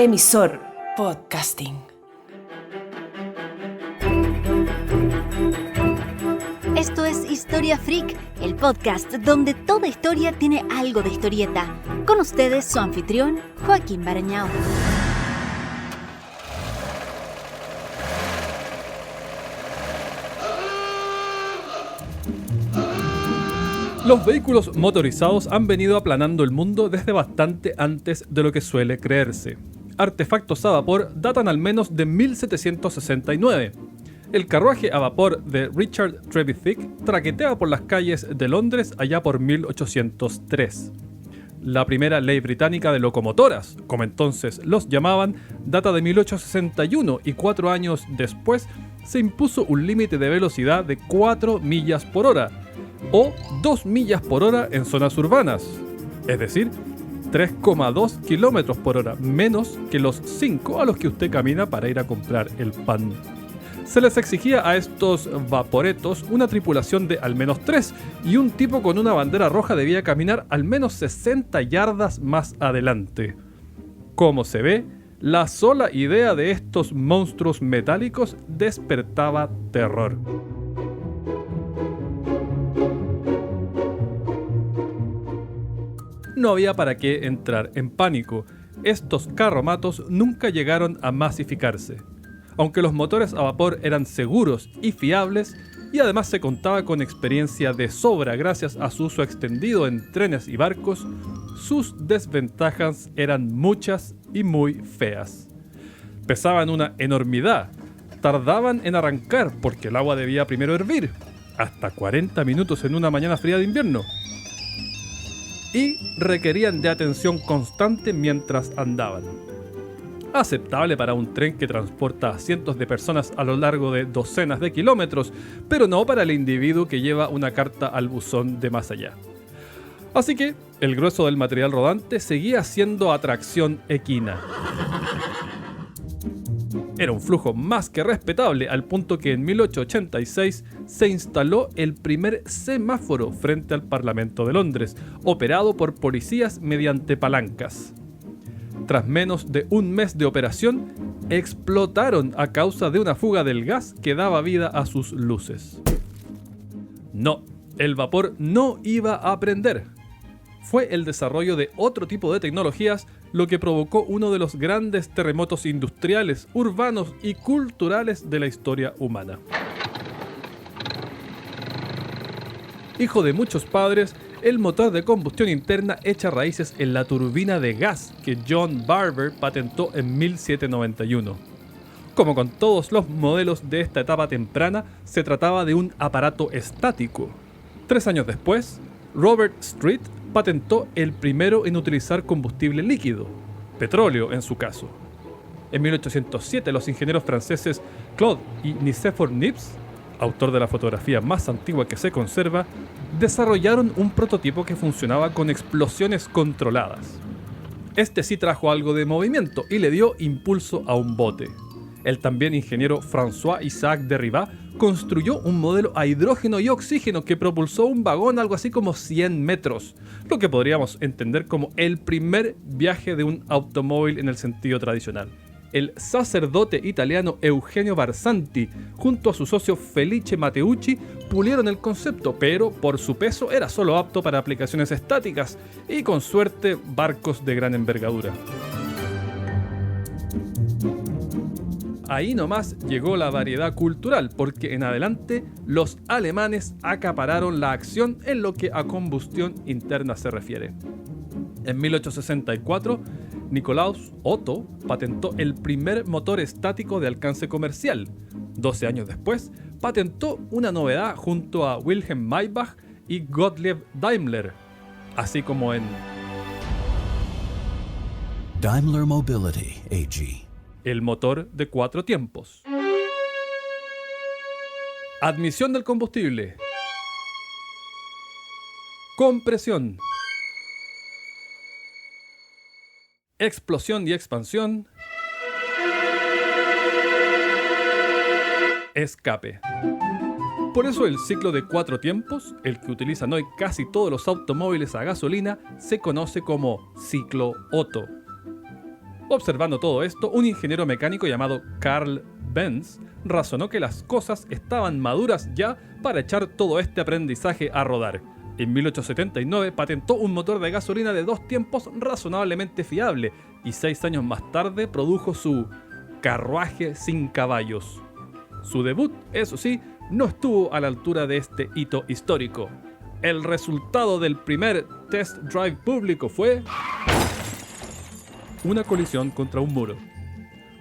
Emisor Podcasting. Esto es Historia Freak, el podcast donde toda historia tiene algo de historieta. Con ustedes su anfitrión, Joaquín Barañao. Los vehículos motorizados han venido aplanando el mundo desde bastante antes de lo que suele creerse. Artefactos a vapor datan al menos de 1769. El carruaje a vapor de Richard Trevithick traquetea por las calles de Londres allá por 1803. La primera ley británica de locomotoras, como entonces los llamaban, data de 1861 y 4 años después se impuso un límite de velocidad de 4 millas por hora o 2 millas por hora en zonas urbanas, es decir, 3,2 kilómetros por hora, menos que los 5 a los que usted camina para ir a comprar el pan. Se les exigía a estos vaporetos una tripulación de al menos 3 y un tipo con una bandera roja debía caminar al menos 60 yardas más adelante. Como se ve, la sola idea de estos monstruos metálicos despertaba terror. No había para qué entrar en pánico. Estos carromatos nunca llegaron a masificarse. Aunque los motores a vapor eran seguros y fiables, y además se contaba con experiencia de sobra gracias a su uso extendido en trenes y barcos, sus desventajas eran muchas y muy feas. Pesaban una enormidad, tardaban en arrancar porque el agua debía primero hervir, hasta 40 minutos en una mañana fría de invierno, y requerían de atención constante mientras andaban. Aceptable para un tren que transporta a cientos de personas a lo largo de docenas de kilómetros, pero no para el individuo que lleva una carta al buzón de más allá. Así que el grueso del material rodante seguía siendo atracción equina. Era un flujo más que respetable, al punto que en 1886 se instaló el primer semáforo frente al Parlamento de Londres, operado por policías mediante palancas. Tras menos de un mes de operación, explotaron a causa de una fuga del gas que daba vida a sus luces. No, el vapor no iba a prender. Fue el desarrollo de otro tipo de tecnologías lo que provocó uno de los grandes terremotos industriales, urbanos y culturales de la historia humana. Hijo de muchos padres, el motor de combustión interna echa raíces en la turbina de gas que John Barber patentó en 1791. Como con todos los modelos de esta etapa temprana, se trataba de un aparato estático. 3 años después, Robert Street patentó el primero en utilizar combustible líquido, petróleo en su caso. En 1807, los ingenieros franceses Claude y Nicéphore Niepce, autor de la fotografía más antigua que se conserva, desarrollaron un prototipo que funcionaba con explosiones controladas. Este sí trajo algo de movimiento y le dio impulso a un bote. El también ingeniero François-Isaac Derivat construyó un modelo a hidrógeno y oxígeno que propulsó un vagón algo así como 100 metros, lo que podríamos entender como el primer viaje de un automóvil en el sentido tradicional. El sacerdote italiano Eugenio Barsanti, junto a su socio Felice Matteucci, pulieron el concepto, pero por su peso era solo apto para aplicaciones estáticas y con suerte barcos de gran envergadura. Ahí nomás llegó la variedad cultural, porque en adelante los alemanes acapararon la acción en lo que a combustión interna se refiere. En 1864, Nikolaus Otto patentó el primer motor estático de alcance comercial. 12 años después, patentó una novedad junto a Wilhelm Maybach y Gottlieb Daimler, así como en Daimler Mobility AG. El motor de 4 tiempos. Admisión del combustible. Compresión. Explosión y expansión. Escape. Por eso el ciclo de 4 tiempos, el que utilizan hoy casi todos los automóviles a gasolina, se conoce como ciclo Otto. Observando todo esto, un ingeniero mecánico llamado Carl Benz razonó que las cosas estaban maduras ya para echar todo este aprendizaje a rodar. En 1879 patentó un motor de gasolina de 2 tiempos razonablemente fiable y 6 años más tarde produjo su carruaje sin caballos. Su debut, eso sí, no estuvo a la altura de este hito histórico. El resultado del primer test drive público fue una colisión contra un muro.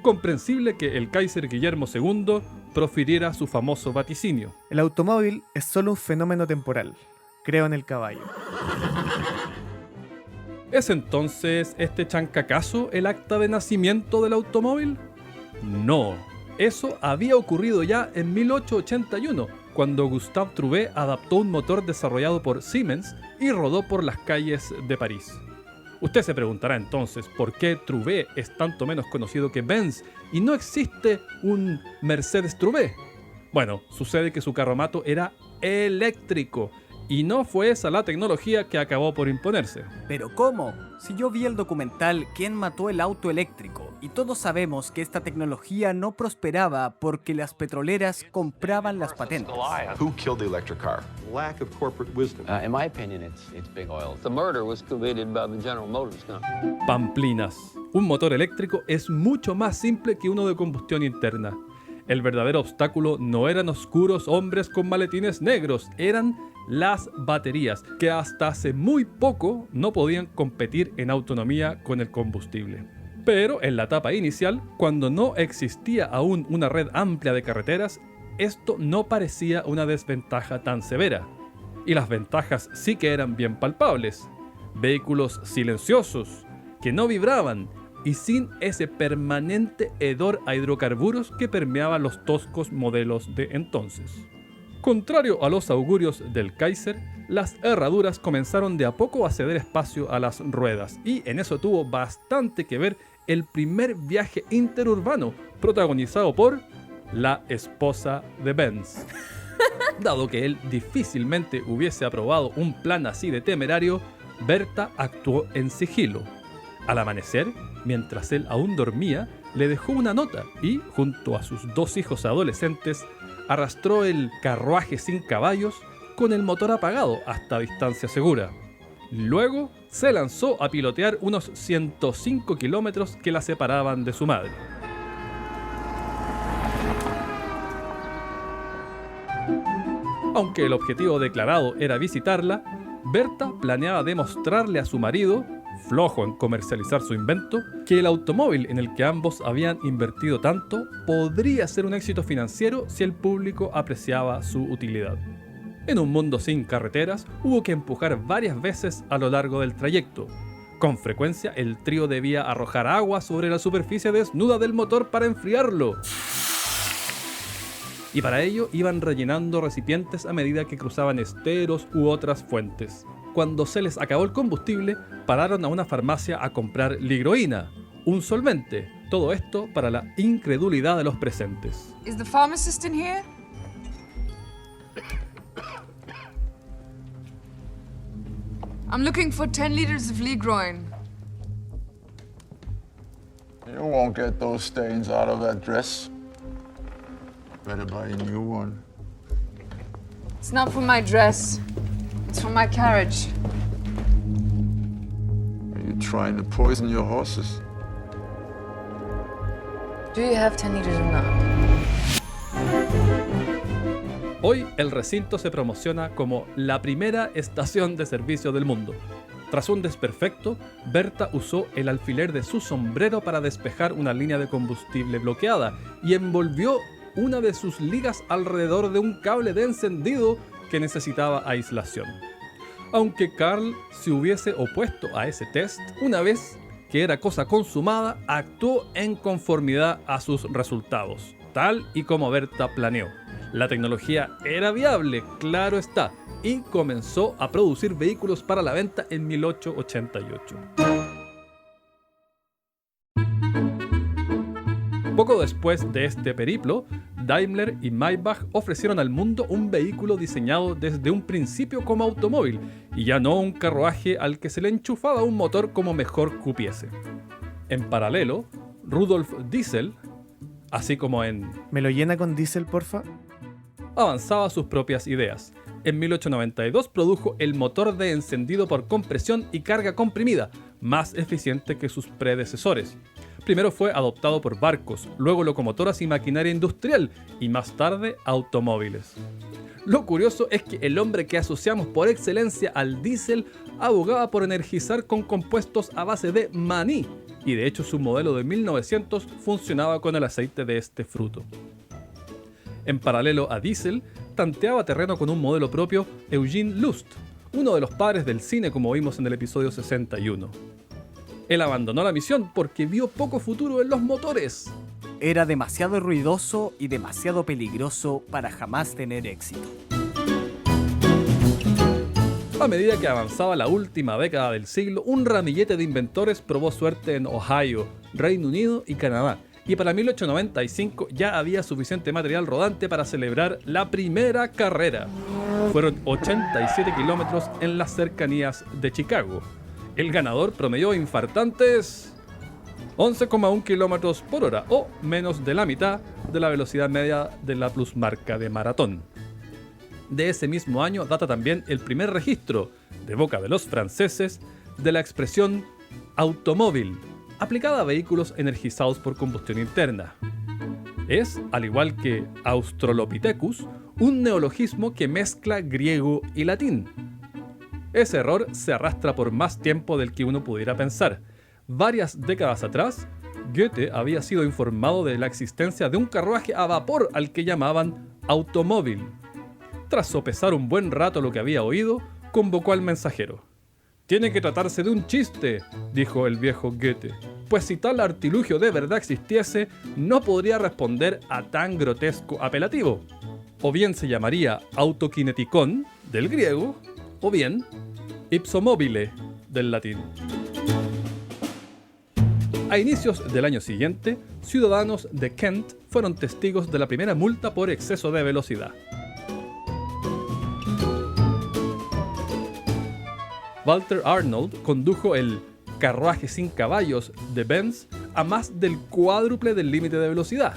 Comprensible que el Kaiser Guillermo II profiriera su famoso vaticinio. El automóvil es solo un fenómeno temporal. Creo en el caballo. ¿Es entonces este chancacazo el acta de nacimiento del automóvil? No, eso había ocurrido ya en 1881, cuando Gustave Trouvé adaptó un motor desarrollado por Siemens y rodó por las calles de París. Usted se preguntará entonces por qué Trouvé es tanto menos conocido que Benz y no existe un Mercedes Trouvé. Bueno, sucede que su carromato era eléctrico y no fue esa la tecnología que acabó por imponerse. ¿Pero cómo? Si yo vi el documental ¿Quién mató el auto eléctrico? Y todos sabemos que esta tecnología no prosperaba porque las petroleras compraban las patentes. Who killed the electric car? Lack of corporate wisdom. In my opinion, it's big oil. The murder was committed by the General Motors company. Pamplinas. Un motor eléctrico es mucho más simple que uno de combustión interna. El verdadero obstáculo no eran oscuros hombres con maletines negros, eran las baterías, que hasta hace muy poco no podían competir en autonomía con el combustible. Pero en la etapa inicial, cuando no existía aún una red amplia de carreteras, esto no parecía una desventaja tan severa. Y las ventajas sí que eran bien palpables. Vehículos silenciosos, que no vibraban, y sin ese permanente hedor a hidrocarburos que permeaba los toscos modelos de entonces. Contrario a los augurios del Kaiser, las herraduras comenzaron de a poco a ceder espacio a las ruedas, y en eso tuvo bastante que ver el primer viaje interurbano protagonizado por la esposa de Benz. Dado que él difícilmente hubiese aprobado un plan así de temerario, Berta actuó en sigilo. Al amanecer, mientras él aún dormía, le dejó una nota y, junto a sus 2 hijos adolescentes, arrastró el carruaje sin caballos con el motor apagado hasta distancia segura. Luego se lanzó a pilotear unos 105 kilómetros que la separaban de su madre. Aunque el objetivo declarado era visitarla, Berta planeaba demostrarle a su marido, flojo en comercializar su invento, que el automóvil en el que ambos habían invertido tanto podría ser un éxito financiero si el público apreciaba su utilidad. En un mundo sin carreteras, hubo que empujar varias veces a lo largo del trayecto. Con frecuencia, el trío debía arrojar agua sobre la superficie desnuda del motor para enfriarlo. Y para ello iban rellenando recipientes a medida que cruzaban esteros u otras fuentes. Cuando se les acabó el combustible, pararon a una farmacia a comprar ligroína, un solvente. Todo esto para la incredulidad de los presentes. Is the pharmacist in here? I'm looking for 10 liters of Ligroin. You won't get those stains out of that dress. Better buy a new one. It's not for my dress. It's for my carriage. Are you trying to poison your horses? Do you have 10 liters or not? Hoy el recinto se promociona como la primera estación de servicio del mundo. Tras un desperfecto, Berta usó el alfiler de su sombrero para despejar una línea de combustible bloqueada y envolvió una de sus ligas alrededor de un cable de encendido que necesitaba aislación. Aunque Carl se hubiese opuesto a ese test, una vez que era cosa consumada, actuó en conformidad a sus resultados, tal y como Berta planeó. La tecnología era viable, claro está, y comenzó a producir vehículos para la venta en 1888. Poco después de este periplo, Daimler y Maybach ofrecieron al mundo un vehículo diseñado desde un principio como automóvil y ya no un carruaje al que se le enchufaba un motor como mejor cupiese. En paralelo, Rudolf Diesel, así como en ¿Me lo llena con diésel, porfa? avanzaba sus propias ideas. En 1892 produjo el motor de encendido por compresión y carga comprimida, más eficiente que sus predecesores. Primero fue adoptado por barcos, luego locomotoras y maquinaria industrial, y más tarde automóviles. Lo curioso es que el hombre que asociamos por excelencia al diésel abogaba por energizar con compuestos a base de maní, y de hecho su modelo de 1900 funcionaba con el aceite de este fruto. En paralelo a Diesel, tanteaba terreno con un modelo propio Eugene Lust, uno de los padres del cine como vimos en el episodio 61. Él abandonó la misión porque vio poco futuro en los motores. Era demasiado ruidoso y demasiado peligroso para jamás tener éxito. A medida que avanzaba la última década del siglo, un ramillete de inventores probó suerte en Ohio, Reino Unido y Canadá, y para 1895 ya había suficiente material rodante para celebrar la primera carrera. Fueron 87 kilómetros en las cercanías de Chicago. El ganador promedió infartantes 11,1 kilómetros por hora, o menos de la mitad de la velocidad media de la plusmarca de maratón. De ese mismo año data también el primer registro, de boca de los franceses, de la expresión automóvil, aplicada a vehículos energizados por combustión interna. Es, al igual que Australopithecus, un neologismo que mezcla griego y latín. Ese error se arrastra por más tiempo del que uno pudiera pensar. Varias décadas atrás, Goethe había sido informado de la existencia de un carruaje a vapor al que llamaban automóvil. Tras sopesar un buen rato lo que había oído, convocó al mensajero. «Tiene que tratarse de un chiste», dijo el viejo Goethe, «pues si tal artilugio de verdad existiese, no podría responder a tan grotesco apelativo. O bien se llamaría autokineticón, del griego, o bien ipsomobile, del latín». A inicios del año siguiente, ciudadanos de Kent fueron testigos de la primera multa por exceso de velocidad. Walter Arnold condujo el carruaje sin caballos de Benz a más del cuádruple del límite de velocidad,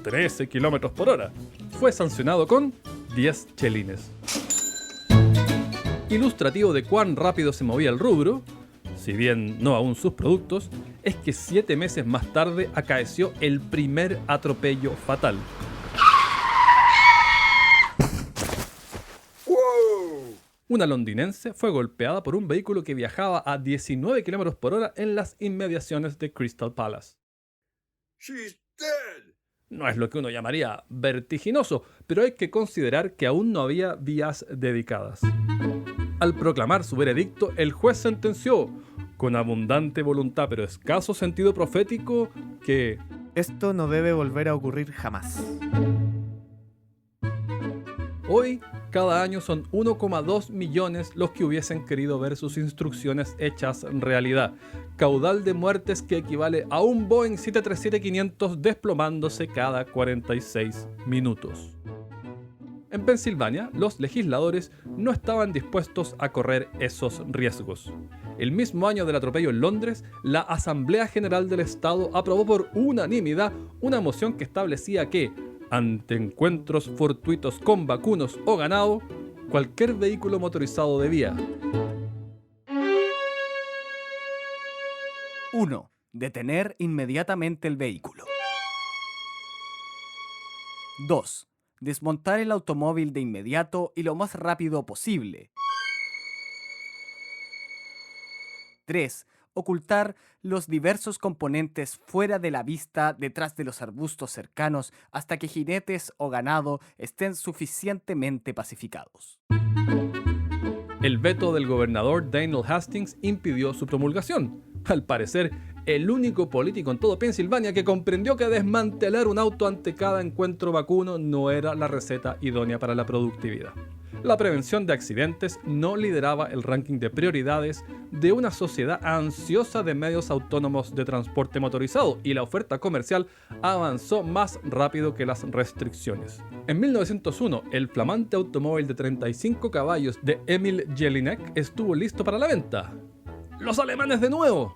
13 km por hora. Fue sancionado con 10 chelines. Ilustrativo de cuán rápido se movía el rubro, si bien no aún sus productos, es que 7 meses más tarde acaeció el primer atropello fatal. Una londinense fue golpeada por un vehículo que viajaba a 19 km por hora en las inmediaciones de Crystal Palace. No es lo que uno llamaría vertiginoso, pero hay que considerar que aún no había vías dedicadas. Al proclamar su veredicto, el juez sentenció, con abundante voluntad pero escaso sentido profético, que esto no debe volver a ocurrir jamás. Hoy, cada año son 1,2 millones los que hubiesen querido ver sus instrucciones hechas realidad. Caudal de muertes que equivale a un Boeing 737-500 desplomándose cada 46 minutos. En Pensilvania, los legisladores no estaban dispuestos a correr esos riesgos. El mismo año del atropello en Londres, la Asamblea General del Estado aprobó por unanimidad una moción que establecía que, ante encuentros fortuitos con vacunos o ganado, cualquier vehículo motorizado debía 1. Detener inmediatamente el vehículo. 2. Desmontar el automóvil de inmediato y lo más rápido posible. 3. Ocultar los diversos componentes fuera de la vista detrás de los arbustos cercanos hasta que jinetes o ganado estén suficientemente pacificados. El veto del gobernador Daniel Hastings impidió su promulgación. Al parecer, el único político en todo Pensilvania que comprendió que desmantelar un auto ante cada encuentro vacuno no era la receta idónea para la productividad. La prevención de accidentes no lideraba el ranking de prioridades de una sociedad ansiosa de medios autónomos de transporte motorizado, y la oferta comercial avanzó más rápido que las restricciones. En 1901, el flamante automóvil de 35 caballos de Emil Jelinek estuvo listo para la venta. ¡Los alemanes de nuevo!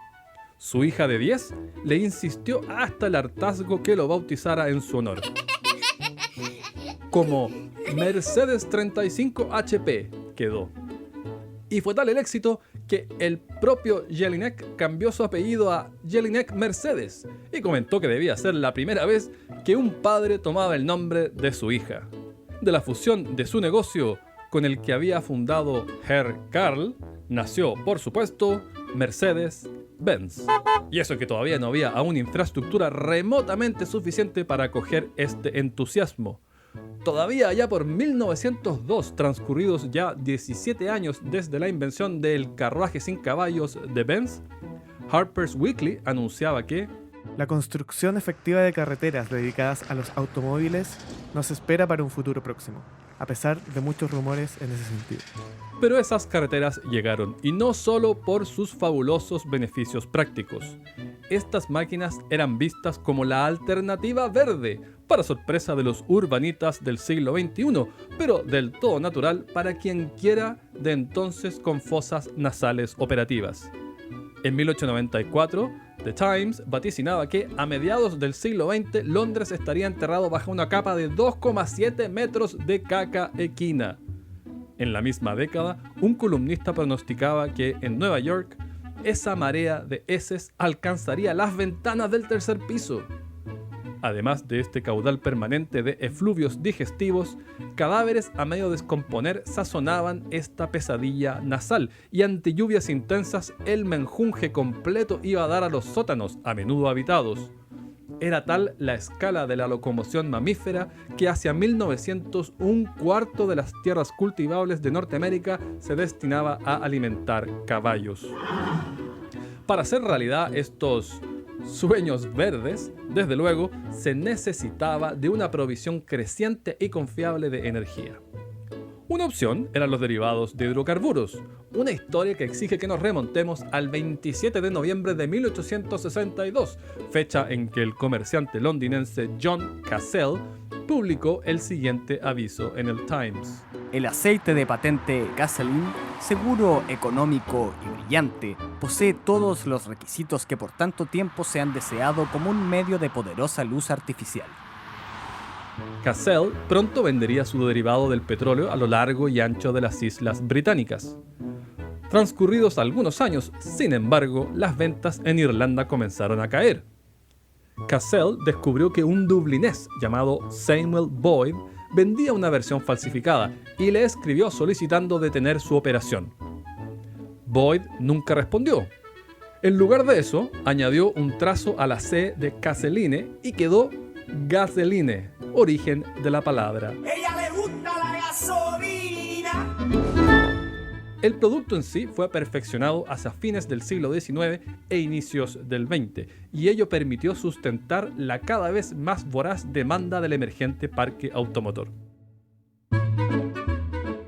Su hija de 10 le insistió hasta el hartazgo que lo bautizara en su honor. Como Mercedes 35 HP quedó. Y fue tal el éxito que el propio Jelinek cambió su apellido a Jelinek Mercedes y comentó que debía ser la primera vez que un padre tomaba el nombre de su hija. De la fusión de su negocio con el que había fundado Herr Karl, nació, por supuesto, Mercedes-Benz. Y eso que todavía no había aún infraestructura remotamente suficiente para acoger este entusiasmo. Todavía allá por 1902, transcurridos ya 17 años desde la invención del carruaje sin caballos de Benz, Harper's Weekly anunciaba que la construcción efectiva de carreteras dedicadas a los automóviles nos espera para un futuro próximo, a pesar de muchos rumores en ese sentido. Pero esas carreteras llegaron, y no solo por sus fabulosos beneficios prácticos. Estas máquinas eran vistas como la alternativa verde, para sorpresa de los urbanitas del siglo XXI, pero del todo natural para quien quiera de entonces con fosas nasales operativas. En 1894, The Times vaticinaba que a mediados del siglo XX Londres estaría enterrado bajo una capa de 2,7 metros de caca equina. En la misma década, un columnista pronosticaba que en Nueva York esa marea de heces alcanzaría las ventanas del tercer piso. Además de este caudal permanente de efluvios digestivos, cadáveres a medio descomponer sazonaban esta pesadilla nasal, y ante lluvias intensas el menjunje completo iba a dar a los sótanos, a menudo habitados. Era tal la escala de la locomoción mamífera que hacia 1900 un cuarto de las tierras cultivables de Norteamérica se destinaba a alimentar caballos. Para hacer realidad estos sueños verdes, desde luego, se necesitaba de una provisión creciente y confiable de energía. Una opción eran los derivados de hidrocarburos, una historia que exige que nos remontemos al 27 de noviembre de 1862, fecha en que el comerciante londinense John Cassell publicó el siguiente aviso en el Times. El aceite de patente Gasoline, seguro, económico y brillante, posee todos los requisitos que por tanto tiempo se han deseado como un medio de poderosa luz artificial. Cassell pronto vendería su derivado del petróleo a lo largo y ancho de las islas británicas. Transcurridos algunos años, sin embargo, las ventas en Irlanda comenzaron a caer. Cassell descubrió que un dublinés llamado Samuel Boyd vendía una versión falsificada y le escribió solicitando detener su operación. Boyd nunca respondió. En lugar de eso, añadió un trazo a la C de Casseline y quedó Gasoline, origen de la palabra. ¡Ella le gusta la gasolina! El producto en sí fue perfeccionado hacia fines del siglo XIX e inicios del XX, y ello permitió sustentar la cada vez más voraz demanda del emergente parque automotor.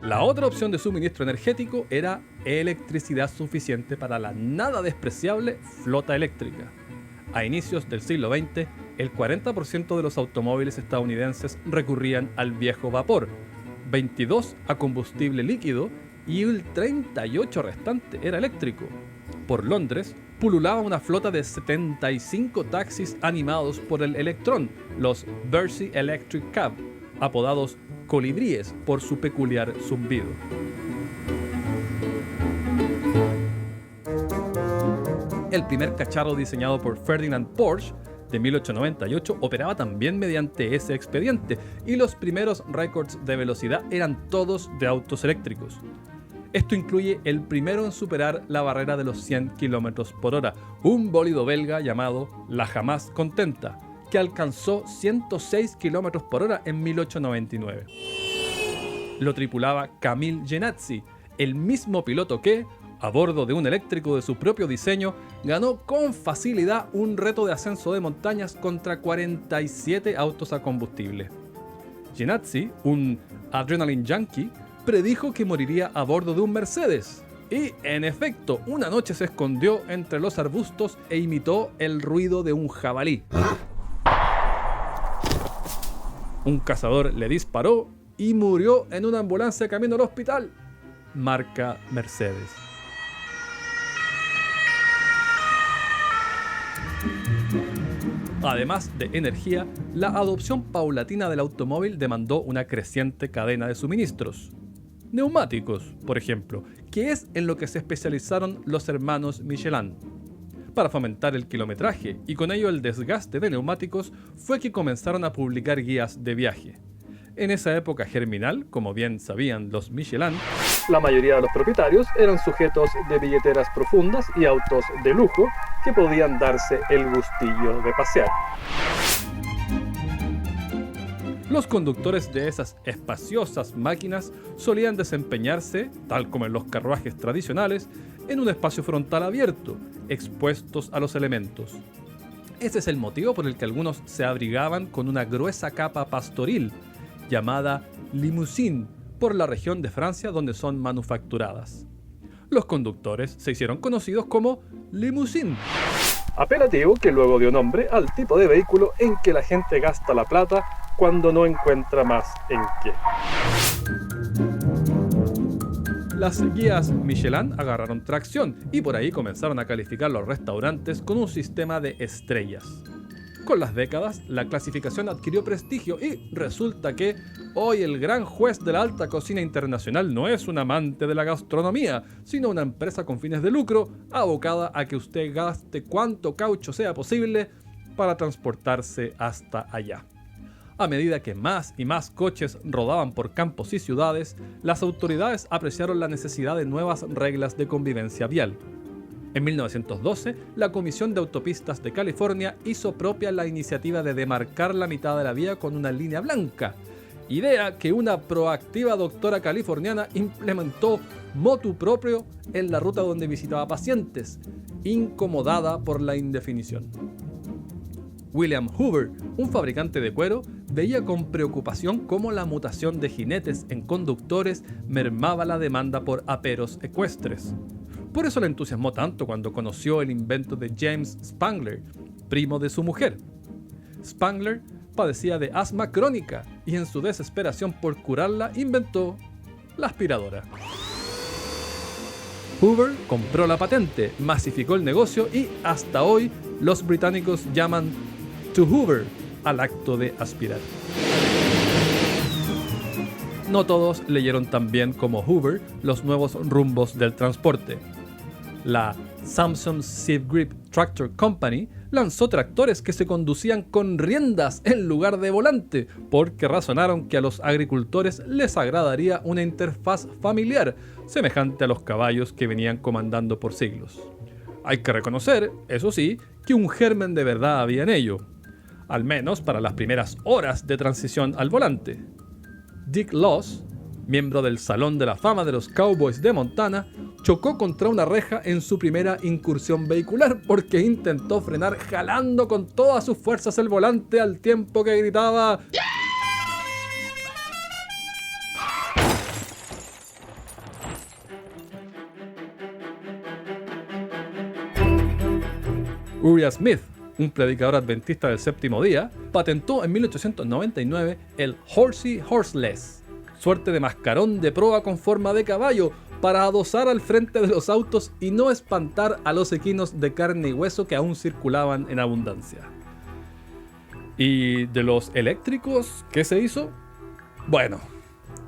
La otra opción de suministro energético era electricidad suficiente para la nada despreciable flota eléctrica. A inicios del siglo XX, el 40% de los automóviles estadounidenses recurrían al viejo vapor, 22% a combustible líquido y el 38% restante era eléctrico. Por Londres pululaba una flota de 75 taxis animados por el electrón, los Mersey Electric Cab, apodados colibríes por su peculiar zumbido. El primer cacharro diseñado por Ferdinand Porsche de 1898 operaba también mediante ese expediente, y los primeros récords de velocidad eran todos de autos eléctricos. Esto incluye el primero en superar la barrera de los 100 km por hora, un bólido belga llamado La Jamás Contenta, que alcanzó 106 km por hora en 1899. Lo tripulaba Camille Jenatzy, el mismo piloto que, a bordo de un eléctrico de su propio diseño, ganó con facilidad un reto de ascenso de montañas contra 47 autos a combustible. Jenatzy, un adrenaline junkie, predijo que moriría a bordo de un Mercedes. Y, en efecto, una noche se escondió entre los arbustos e imitó el ruido de un jabalí. Un cazador le disparó y murió en una ambulancia camino al hospital. Marca Mercedes. Además de energía, la adopción paulatina del automóvil demandó una creciente cadena de suministros. Neumáticos, por ejemplo, que es en lo que se especializaron los hermanos Michelin. Para fomentar el kilometraje y con ello el desgaste de neumáticos, fue que comenzaron a publicar guías de viaje. En esa época germinal, como bien sabían los Michelin, la mayoría de los propietarios eran sujetos de billeteras profundas y autos de lujo que podían darse el gustillo de pasear. Los conductores de esas espaciosas máquinas solían desempeñarse, tal como en los carruajes tradicionales, en un espacio frontal abierto, expuestos a los elementos. Ese es el motivo por el que algunos se abrigaban con una gruesa capa pastoril, llamada limousine, por la región de Francia donde son manufacturadas. Los conductores se hicieron conocidos como limousine, apelativo que luego dio nombre al tipo de vehículo en que la gente gasta la plata cuando no encuentra más en qué. Las guías Michelin agarraron tracción y por ahí comenzaron a calificar los restaurantes con un sistema de estrellas. Con las décadas, la clasificación adquirió prestigio y resulta que hoy el gran juez de la alta cocina internacional no es un amante de la gastronomía, sino una empresa con fines de lucro abocada a que usted gaste cuanto caucho sea posible para transportarse hasta allá. A medida que más y más coches rodaban por campos y ciudades, las autoridades apreciaron la necesidad de nuevas reglas de convivencia vial. En 1912, la Comisión de Autopistas de California hizo propia la iniciativa de demarcar la mitad de la vía con una línea blanca, idea que una proactiva doctora californiana implementó motu proprio en la ruta donde visitaba pacientes, incomodada por la indefinición. William Hoover, un fabricante de cuero, veía con preocupación cómo la mutación de jinetes en conductores mermaba la demanda por aperos ecuestres. Por eso le entusiasmó tanto cuando conoció el invento de James Spangler, primo de su mujer. Spangler padecía de asma crónica y en su desesperación por curarla inventó la aspiradora. Hoover compró la patente, masificó el negocio y hasta hoy los británicos llaman to Hoover al acto de aspirar. No todos leyeron tan bien como Hoover los nuevos rumbos del transporte. La Samson Sieve Grip Tractor Company lanzó tractores que se conducían con riendas en lugar de volante, porque razonaron que a los agricultores les agradaría una interfaz familiar, semejante a los caballos que venían comandando por siglos. Hay que reconocer, eso sí, que un germen de verdad había en ello, al menos para las primeras horas de transición al volante. Dick Loss, miembro del Salón de la Fama de los Cowboys de Montana, chocó contra una reja en su primera incursión vehicular porque intentó frenar jalando con todas sus fuerzas el volante al tiempo que gritaba Uriah Smith, un predicador adventista del séptimo día, patentó en 1899 el Horsey Horseless, suerte de mascarón de proa con forma de caballo para adosar al frente de los autos y no espantar a los equinos de carne y hueso que aún circulaban en abundancia. ¿Y de los eléctricos qué se hizo? Bueno,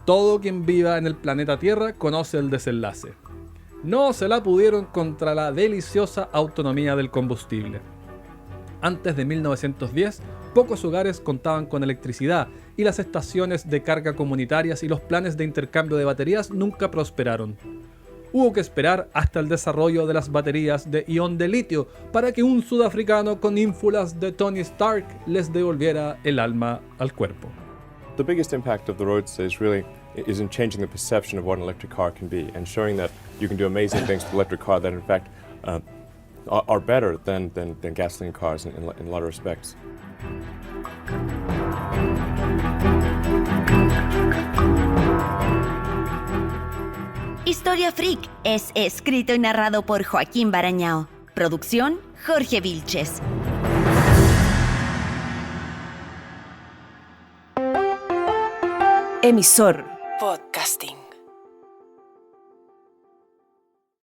todo quien viva en el planeta Tierra conoce el desenlace. No se la pudieron contra la deliciosa autonomía del combustible. Antes de 1910, pocos hogares contaban con electricidad y las estaciones de carga comunitarias y los planes de intercambio de baterías nunca prosperaron. Hubo que esperar hasta el desarrollo de las baterías de ion de litio para que un sudafricano con ínfulas de Tony Stark les devolviera el alma al cuerpo. The biggest impact of the Roadster is in changing the perception of what an electric car can be and showing that you can do amazing things with electric car that in fact are better than gasoline cars in a lot of respects. Historia Freak es escrito y narrado por Joaquín Barañao. Producción, Jorge Vilches. Emisor Podcasting.